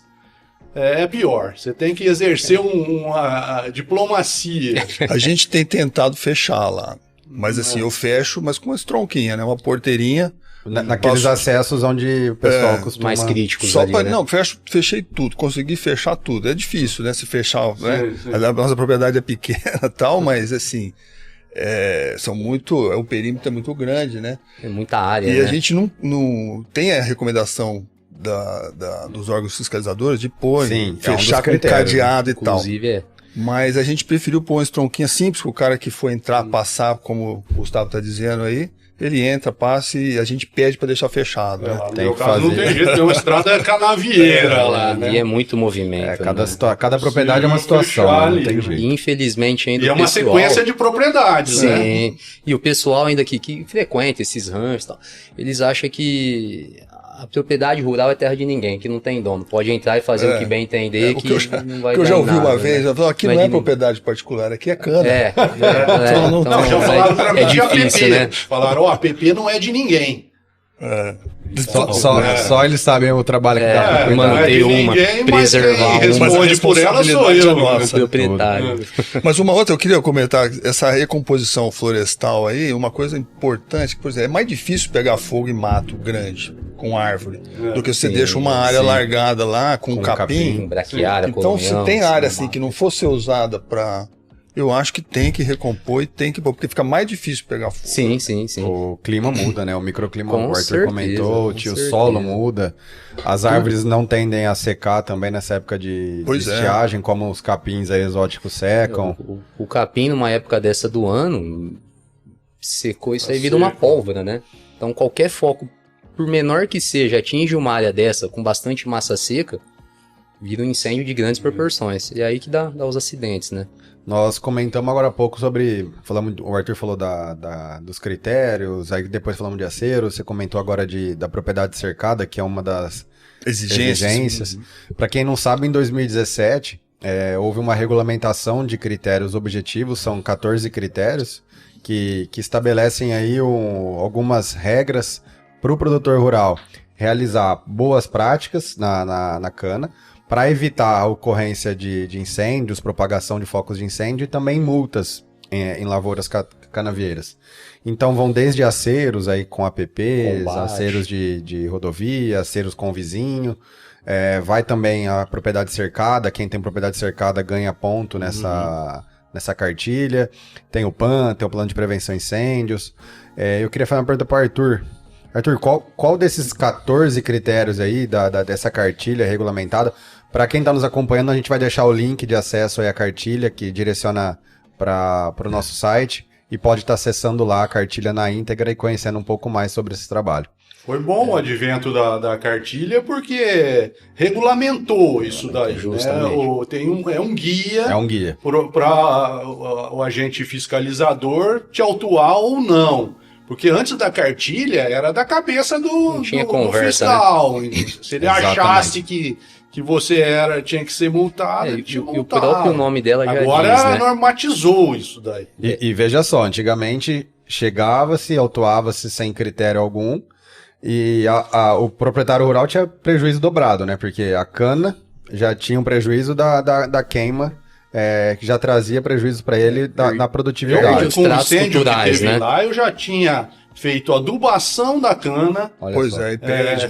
Speaker 4: é pior. Você tem que exercer uma diplomacia.
Speaker 3: A gente tem tentado fechar lá. Mas assim, eu fecho, mas com uma tronquinha, né? Uma porteirinha.
Speaker 1: Naqueles
Speaker 3: Passo-
Speaker 1: acessos onde o pessoal costuma...
Speaker 2: Mais críticos
Speaker 3: Só
Speaker 2: ali,
Speaker 3: para
Speaker 2: né?
Speaker 3: não, fechei tudo, consegui fechar tudo. É difícil, né? Se fechar, né?
Speaker 4: sim.
Speaker 3: A nossa propriedade é pequena e tal, mas assim, o perímetro é muito grande, né?
Speaker 2: É muita área,
Speaker 3: E
Speaker 2: né?
Speaker 3: a gente não tem a recomendação dos órgãos fiscalizadores de pôr,
Speaker 1: Sim, é um dos
Speaker 3: fechar com
Speaker 1: critérios,
Speaker 3: cadeado e tal.
Speaker 2: Inclusive,
Speaker 3: Mas a gente preferiu pôr uma tronquinha simples, que o cara que for entrar, passar, como o Gustavo está dizendo aí, ele entra, passa e a gente pede para deixar fechado. Né?
Speaker 4: No
Speaker 1: Tem
Speaker 4: meu
Speaker 1: que
Speaker 4: caso, não
Speaker 1: fazer.
Speaker 4: tem jeito, tem uma estrada canavieira lá, né?
Speaker 2: ali é muito movimento.
Speaker 1: Cada,
Speaker 2: né?
Speaker 1: cada propriedade é uma
Speaker 4: Sim,
Speaker 1: situação,
Speaker 4: fechar
Speaker 1: né? Não
Speaker 4: ali,
Speaker 1: tem
Speaker 4: né?
Speaker 1: jeito.
Speaker 2: E infelizmente ainda
Speaker 4: E é
Speaker 2: o
Speaker 4: uma
Speaker 2: pessoal...
Speaker 4: sequência de propriedades, né?
Speaker 2: Sim, e o pessoal ainda que frequenta esses ranchos e tal, eles acham que a propriedade rural é terra de ninguém, que não tem dono. Pode entrar e fazer o que bem entender,
Speaker 3: O
Speaker 2: que
Speaker 3: que eu já,
Speaker 2: não vai
Speaker 3: que eu
Speaker 2: dar
Speaker 3: já
Speaker 2: em
Speaker 3: ouvi
Speaker 2: nada,
Speaker 3: uma
Speaker 2: né?
Speaker 3: vez, eu falo, aqui
Speaker 2: Vai
Speaker 3: não é
Speaker 2: de-
Speaker 3: propriedade particular, aqui é cana.
Speaker 2: Então,
Speaker 4: Não, já falaram pra mim
Speaker 2: é
Speaker 4: que a
Speaker 2: difícil,
Speaker 4: PP.
Speaker 2: né?
Speaker 4: Falaram, a PP não é de ninguém.
Speaker 1: Só eles sabem o trabalho que dá pra
Speaker 2: É,
Speaker 1: cuidar.
Speaker 2: mano,
Speaker 4: Não é de
Speaker 2: ter uma,
Speaker 4: ninguém, mas
Speaker 2: preservar
Speaker 4: quem
Speaker 2: uma,
Speaker 4: responde por ela sou eu.
Speaker 3: nossa.
Speaker 2: proprietário.
Speaker 3: Mas uma outra, eu queria comentar, essa recomposição florestal aí, uma coisa importante, por exemplo, é mais difícil pegar fogo em mato grande, com árvore, do que você
Speaker 2: sim,
Speaker 3: deixa uma área
Speaker 2: sim.
Speaker 3: largada lá, com capim.
Speaker 2: Com braquiária,
Speaker 3: Então, se
Speaker 2: colonião,
Speaker 3: tem área
Speaker 2: sim,
Speaker 3: assim que não for ser usada para... Eu acho que tem que recompor e tem que pôr, porque fica mais difícil pegar fogo.
Speaker 2: Sim, sim, sim.
Speaker 1: O clima muda, né? O microclima,
Speaker 2: Com
Speaker 1: o Arthur
Speaker 2: certeza,
Speaker 1: comentou,
Speaker 2: com
Speaker 1: o
Speaker 2: certeza.
Speaker 1: solo muda. As árvores não tendem a secar também nessa época de
Speaker 3: Pois é.
Speaker 1: estiagem, como os capins aí exóticos secam.
Speaker 2: O capim, numa época dessa do ano, secou isso aí, vira uma pólvora, né? Então, qualquer foco, por menor que seja, atinge uma área dessa com bastante massa seca, vira um incêndio de grandes proporções. E é aí que dá os acidentes, né?
Speaker 1: Nós comentamos agora há pouco sobre. O Arthur falou dos critérios, aí depois falamos de acero, você comentou agora da propriedade cercada, que é uma das exigências. Para quem não sabe, em 2017, houve uma regulamentação de critérios objetivos, são 14 critérios, que estabelecem aí algumas regras para o produtor rural realizar boas práticas na cana, para evitar a ocorrência de incêndios, propagação de focos de incêndio e também multas em lavouras canavieiras. Então vão desde aceros aí com APPs,
Speaker 2: Combate.
Speaker 1: aceros de rodovia, aceros com vizinho, vai também a propriedade cercada, quem tem propriedade cercada ganha ponto nessa cartilha. Tem o PAN, tem o plano de prevenção a incêndios. Eu queria fazer uma pergunta para o Arthur. Arthur, qual desses 14 critérios aí dessa cartilha regulamentada? Para quem está nos acompanhando, a gente vai deixar o link de acesso aí à cartilha, que direciona para o nosso site, e pode estar acessando lá a cartilha na íntegra e conhecendo um pouco mais sobre esse trabalho.
Speaker 4: Foi bom o advento da cartilha, porque regulamentou isso daí. Justamente. Né? É um guia.
Speaker 1: É um guia.
Speaker 4: Para o agente fiscalizador te autuar ou não. Porque antes da cartilha era da cabeça do fiscal. Né? Se ele achasse que você tinha que ser multado,
Speaker 2: e o próprio nome dela já
Speaker 4: Agora
Speaker 2: diz, né?
Speaker 4: normatizou isso daí.
Speaker 1: E veja só, antigamente chegava-se, autuava-se sem critério algum, e o proprietário rural tinha prejuízo dobrado, né? Porque a cana já tinha um prejuízo da queima, que já trazia prejuízo para ele da produtividade.
Speaker 4: Com o incêndio que teve lá, eu já tinha feito adubação da cana,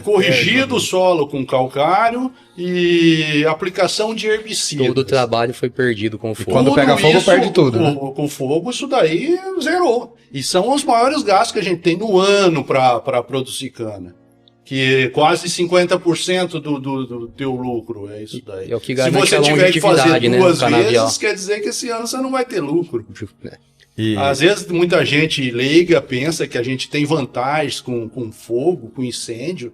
Speaker 4: corrigido o solo com calcário e aplicação de herbicida.
Speaker 2: Todo o trabalho foi perdido com o fogo.
Speaker 1: Quando pega fogo, perde tudo.
Speaker 4: Com fogo, isso daí zerou. E são os maiores gastos que a gente tem no ano para produzir cana. Que quase 50% do teu lucro é isso daí.
Speaker 2: É o que garante.
Speaker 4: Se você tiver que fazer duas
Speaker 2: canavial.
Speaker 4: vezes, quer dizer que esse ano você não vai ter lucro. Às vezes muita gente leiga pensa que a gente tem vantagens com fogo, com incêndio.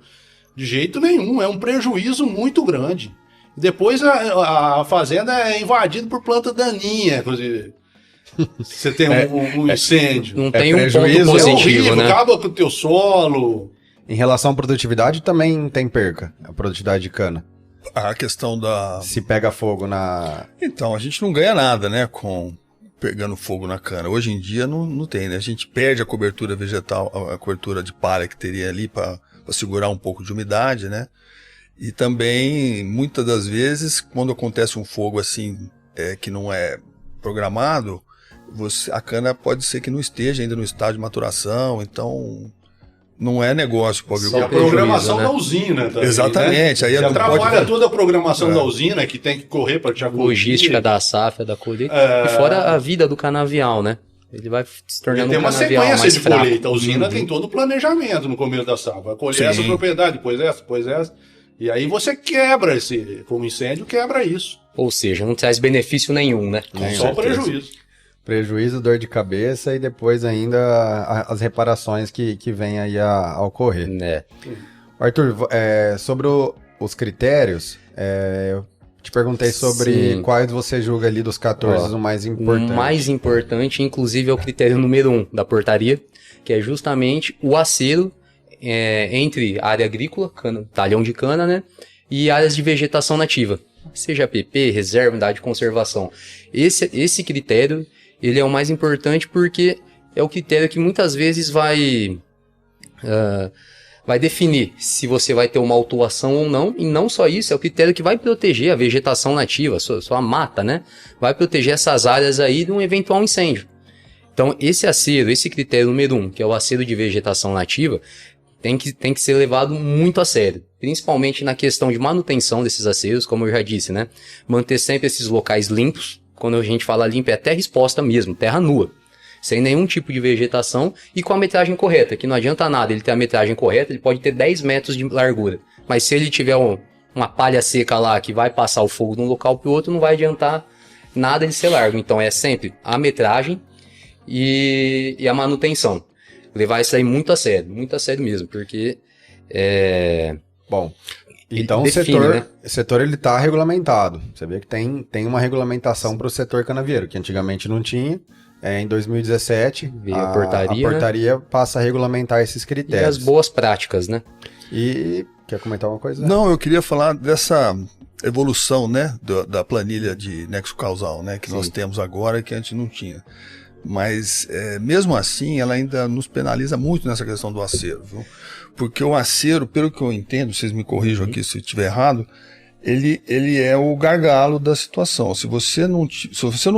Speaker 4: De jeito nenhum, é um prejuízo muito grande. Depois a fazenda é invadida por planta daninha, inclusive. Você tem um incêndio.
Speaker 2: Não tem um ponto positivo, né?
Speaker 4: Acaba com o teu solo.
Speaker 1: Em relação à produtividade, também tem perca, a produtividade de cana.
Speaker 3: A questão da...
Speaker 1: Se pega fogo na...
Speaker 3: Então, a gente não ganha nada, né, pegando fogo na cana. Hoje em dia não tem, né? A gente perde a cobertura vegetal, a cobertura de palha que teria ali para segurar um pouco de umidade, né? E também, muitas das vezes, quando acontece um fogo assim, que não é programado, a cana pode ser que não esteja ainda no estágio de maturação, então não é negócio para o agricultor.
Speaker 4: A programação da usina também,
Speaker 3: exatamente.
Speaker 4: Né?
Speaker 3: Aí
Speaker 4: atrapalha toda a programação da usina, que tem que correr para te acolher.
Speaker 2: Logística da safra, da colheita. E fora a vida do canavial, né? Ele vai se tornando um canavial mais fraco. Tem uma sequência de colheita.
Speaker 4: A usina tem todo o planejamento no começo da safra. Vai colher essa propriedade, depois essa. E aí você quebra como incêndio, quebra isso.
Speaker 2: Ou seja, não traz benefício nenhum, né?
Speaker 4: Só prejuízo.
Speaker 1: Prejuízo, dor de cabeça e depois ainda as reparações que vêm aí a ocorrer. Arthur, sobre os critérios, eu te perguntei sobre quais você julga ali dos 14 o mais importante.
Speaker 2: O mais importante, inclusive, é o critério número 1 da portaria, que é justamente o acero entre área agrícola, talhão de cana, né, e áreas de vegetação nativa, seja PP, reserva, unidade de conservação. Esse critério, ele é o mais importante porque é o critério que muitas vezes vai definir se você vai ter uma autuação ou não, e não só isso, é o critério que vai proteger a vegetação nativa, sua mata, né? Vai proteger essas áreas aí de um eventual incêndio. Então, esse critério número 1, que é o acero de vegetação nativa, tem que ser levado muito a sério, principalmente na questão de manutenção desses aceros, como eu já disse, né? Manter sempre esses locais limpos. Quando a gente fala limpo, é terra exposta mesmo, terra nua, sem nenhum tipo de vegetação e com a metragem correta, que não adianta nada ele ter a metragem correta, ele pode ter 10 metros de largura, mas se ele tiver uma palha seca lá que vai passar o fogo de um local para o outro, não vai adiantar nada de ser largo. Então é sempre a metragem e a manutenção. Levar isso aí muito a sério mesmo, porque
Speaker 1: Bom, então
Speaker 2: define,
Speaker 1: o setor ele está regulamentado. Você vê que tem uma regulamentação para o setor canavieiro, que antigamente não tinha. Em 2017, a portaria passa a regulamentar esses critérios.
Speaker 2: E as boas práticas, né?
Speaker 1: E quer comentar alguma coisa?
Speaker 3: Não, eu queria falar dessa evolução, né, da planilha de nexo causal, né, que nós temos agora que antes não tinha. Mas, mesmo assim, ela ainda nos penaliza muito nessa questão do acero, viu? Porque o acero, pelo que eu entendo, vocês me corrijam aqui se estiver errado, ele é o gargalo da situação. Se você não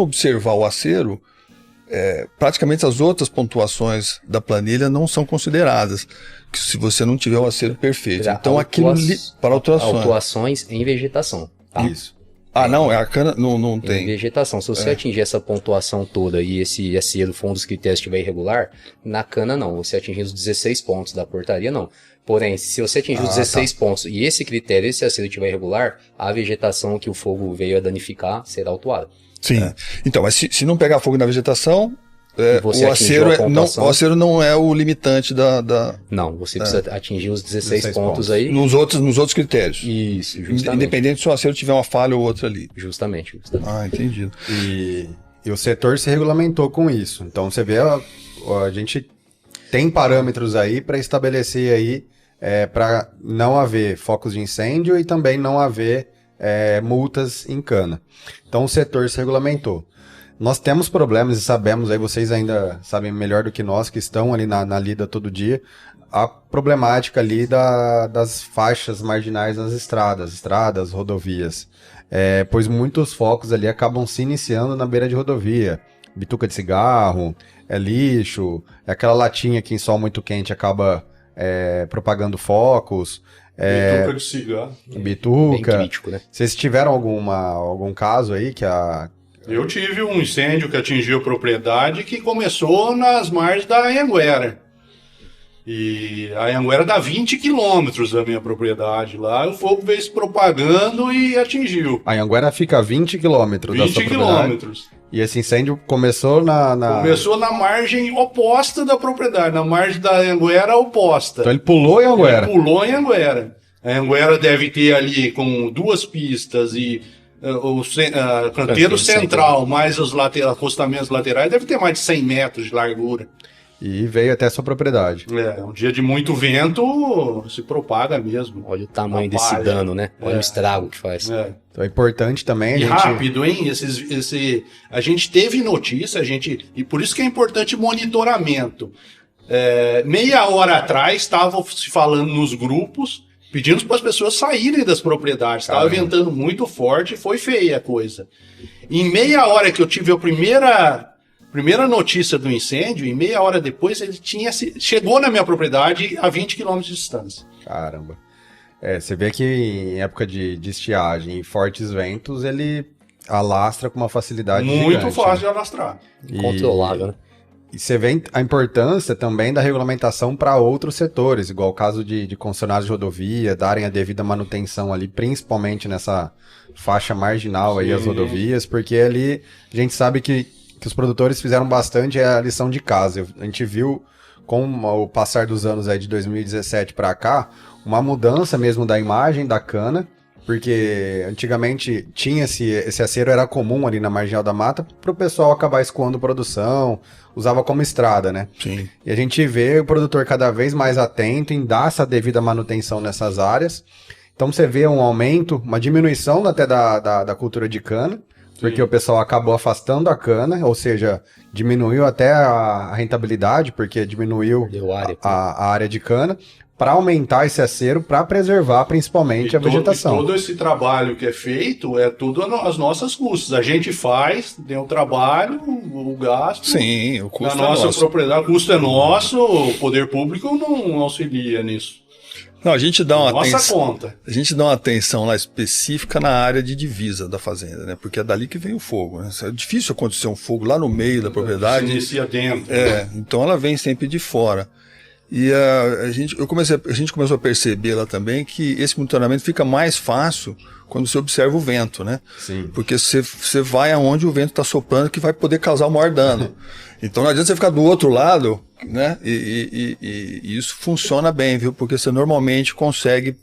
Speaker 3: observar o acero, praticamente as outras pontuações da planilha não são consideradas, se você não tiver o acero perfeito. Então aquilo para
Speaker 2: autuações em vegetação. Tá?
Speaker 1: Isso.
Speaker 3: Não, a cana não tem.
Speaker 2: Em vegetação. Se você atingir essa pontuação toda e esse acero for um dos critérios estiver irregular, na cana não. Você atingir os 16 pontos da portaria, não. Porém, se você atingir os 16 pontos e esse critério, esse acero estiver irregular, a vegetação que o fogo veio a danificar será autuada.
Speaker 3: Sim. Então, mas se não pegar fogo na vegetação, o acero não é o limitante da...
Speaker 2: Não, você precisa atingir os 16 pontos aí.
Speaker 3: Nos outros critérios.
Speaker 2: Isso, justamente.
Speaker 3: Independente se o acero tiver uma falha ou outra ali.
Speaker 2: Justamente.
Speaker 3: Entendido.
Speaker 1: E o setor se regulamentou com isso. Então, você vê, a gente tem parâmetros aí para estabelecer aí, para não haver focos de incêndio e também não haver multas em cana. Então, o setor se regulamentou. Nós temos problemas e sabemos, aí vocês ainda sabem melhor do que nós, que estão ali na lida todo dia, a problemática ali das faixas marginais nas estradas, rodovias. Pois muitos focos ali acabam se iniciando na beira de rodovia. Bituca de cigarro, lixo, aquela latinha que em sol muito quente acaba propagando focos.
Speaker 4: Bituca de cigarro.
Speaker 1: Bituca.
Speaker 2: Bem crítico, né?
Speaker 1: Vocês tiveram algum caso aí que
Speaker 4: Eu tive um incêndio que atingiu a propriedade que começou nas margens da Anhanguera. E a Anhanguera dá 20 quilômetros da minha propriedade lá. O fogo veio se propagando e atingiu.
Speaker 1: A Anhanguera fica a 20 quilômetros da sua
Speaker 4: 20
Speaker 1: propriedade.
Speaker 4: quilômetros.
Speaker 1: E esse incêndio começou
Speaker 4: Começou na margem oposta da propriedade, na margem da Anhanguera oposta.
Speaker 1: Então ele pulou em Anhanguera.
Speaker 4: Ele pulou em Anhanguera. A Anhanguera deve ter ali com 2 pistas e o canteiro central, mais os acostamentos laterais, deve ter mais de 100 metros de largura.
Speaker 1: E veio até a sua propriedade.
Speaker 4: Um dia de muito vento se propaga mesmo.
Speaker 2: Olha o tamanho desse dano, né? Olha o estrago que faz.
Speaker 1: Então é importante também
Speaker 4: E rápido, hein? A gente teve notícia, e por isso que é importante monitoramento. Meia hora atrás estavam se falando nos grupos, pedindo para as pessoas saírem das propriedades. Estava ventando muito forte e foi feia a coisa. Em meia hora que eu tive a primeira notícia do incêndio, e meia hora depois ele chegou na minha propriedade a 20 km de distância.
Speaker 1: Caramba. Você vê que em época de estiagem e fortes ventos, ele alastra com uma facilidade
Speaker 4: muito
Speaker 1: gigante,
Speaker 4: fácil de alastrar.
Speaker 2: Incontrolável, né?
Speaker 1: E você vê a importância também da regulamentação para outros setores, igual o caso de concessionários de rodovia, darem a devida manutenção ali, principalmente nessa faixa marginal aí, as rodovias, porque ali a gente sabe que os produtores fizeram bastante a lição de casa. A gente viu, com o passar dos anos aí de 2017 para cá, uma mudança mesmo da imagem da cana, porque antigamente tinha esse acero, era comum ali na marginal da mata, para o pessoal acabar escoando produção, usava como estrada, né?
Speaker 3: Sim.
Speaker 1: E a gente vê o produtor cada vez mais atento em dar essa devida manutenção nessas áreas. Então você vê um aumento, uma diminuição até da cultura de cana, porque o pessoal acabou afastando a cana, ou seja, diminuiu até a rentabilidade, porque diminuiu a área de cana, para aumentar esse acero, para preservar principalmente a vegetação.
Speaker 4: Todo esse trabalho que é feito é tudo as nossas custas. A gente faz, tem o trabalho, o gasto.
Speaker 3: Sim, o custo
Speaker 4: da nossa propriedade. O custo é nosso, o poder público não auxilia nisso.
Speaker 3: Não, a gente dá uma
Speaker 4: conta.
Speaker 3: A gente dá uma atenção lá específica na área de divisa da fazenda, né? Porque é dali que vem o fogo, né? É difícil acontecer um fogo lá no meio da propriedade.
Speaker 4: Se inicia dentro.
Speaker 3: Então ela vem sempre de fora. E a gente começou a perceber lá também que esse monitoramento fica mais fácil quando você observa o vento, né?
Speaker 1: Sim.
Speaker 3: Porque você vai aonde o vento está soprando, que vai poder causar o maior dano. Então não adianta você ficar do outro lado, né? E isso funciona bem, viu? Porque você normalmente consegue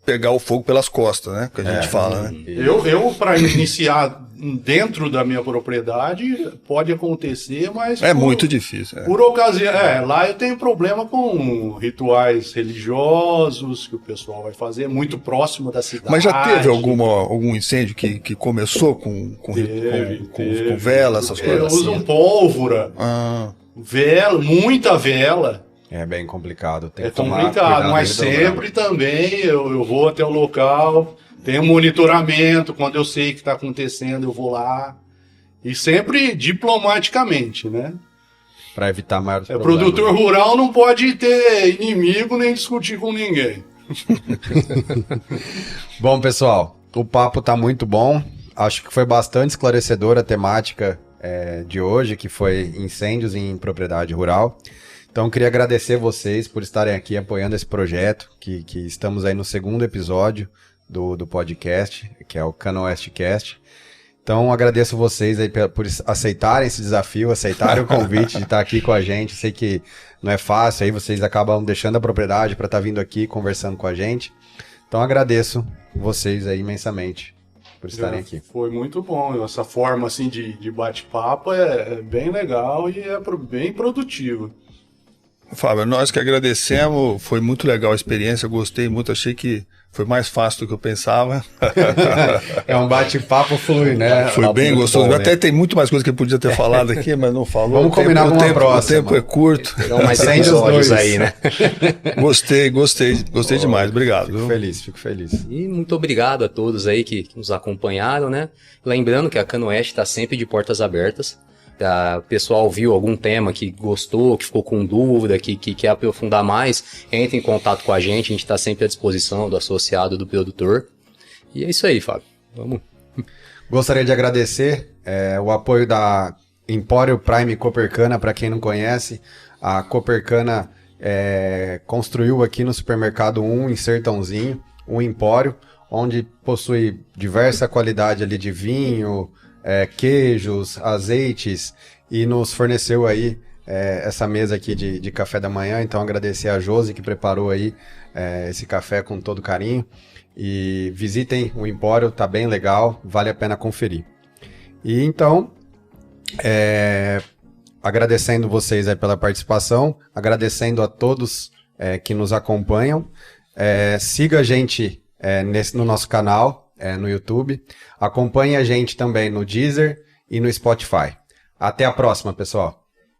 Speaker 3: pegar o fogo pelas costas, né? Que a gente fala, né?
Speaker 4: Eu para iniciar dentro da minha propriedade, pode acontecer, mas...
Speaker 3: muito difícil.
Speaker 4: Por ocasião... lá eu tenho problema com rituais religiosos que o pessoal vai fazer, muito próximo da cidade.
Speaker 3: Mas já teve algum incêndio que começou com vela, essas coisas assim?
Speaker 4: Usam pólvora, vela, muita vela.
Speaker 1: É bem complicado. Tem
Speaker 4: que
Speaker 1: tomar
Speaker 4: complicado, mas sempre também eu vou até o local, tem um monitoramento, quando eu sei que está acontecendo eu vou lá E sempre diplomaticamente, né?
Speaker 1: Para evitar maiores
Speaker 4: O
Speaker 1: problemas.
Speaker 4: produtor rural não pode ter inimigo nem discutir com ninguém.
Speaker 1: Bom, pessoal, o papo tá muito bom. Acho que foi bastante esclarecedora a temática de hoje, que foi incêndios em propriedade rural. Então, queria agradecer vocês por estarem aqui apoiando esse projeto, que estamos aí no 2º episódio do podcast, que é o Canoeste Cast. Então, agradeço vocês aí por aceitarem esse desafio, aceitarem o convite de estar aqui com a gente. Sei que não é fácil, aí vocês acabam deixando a propriedade para estar vindo aqui conversando com a gente. Então, agradeço vocês aí imensamente por estarem aqui.
Speaker 4: Foi muito bom. Essa forma assim de bate-papo é bem legal e é bem produtivo.
Speaker 3: Fábio, nós que agradecemos, foi muito legal a experiência, eu gostei muito, achei que foi mais fácil do que eu pensava.
Speaker 1: É um bate-papo flui, né?
Speaker 3: Foi bem gostoso.
Speaker 1: Bom,
Speaker 3: Até
Speaker 1: né?
Speaker 3: tem muito mais coisa que eu podia ter falado aqui, mas não falou.
Speaker 1: Vamos combinar com uma próxima.
Speaker 3: O tempo é curto.
Speaker 2: Então, mais
Speaker 1: Acende os
Speaker 2: episódios
Speaker 1: dois.
Speaker 2: aí, né?
Speaker 3: Gostei demais, obrigado.
Speaker 1: Fico feliz.
Speaker 2: E muito obrigado a todos aí que nos acompanharam, né? Lembrando que a Canoeste está sempre de portas abertas. O pessoal viu algum tema que gostou, que ficou com dúvida, que quer aprofundar mais, entre em contato com a gente está sempre à disposição do associado, do produtor. E é isso aí, Fábio. Vamos.
Speaker 1: Gostaria de agradecer o apoio da Empório Prime Copercana. Para quem não conhece, a Copercana construiu aqui no Supermercado 1, em Sertãozinho, um empório, onde possui diversa qualidade ali de vinho, queijos, azeites, e nos forneceu aí essa mesa aqui de café da manhã. Então, agradecer a Josi que preparou aí esse café com todo carinho. E visitem o Empório, tá bem legal, vale a pena conferir. E então, agradecendo vocês aí pela participação, agradecendo a todos que nos acompanham. Siga a gente no nosso canal, no YouTube. Acompanhe a gente também no Deezer e no Spotify. Até a próxima, pessoal.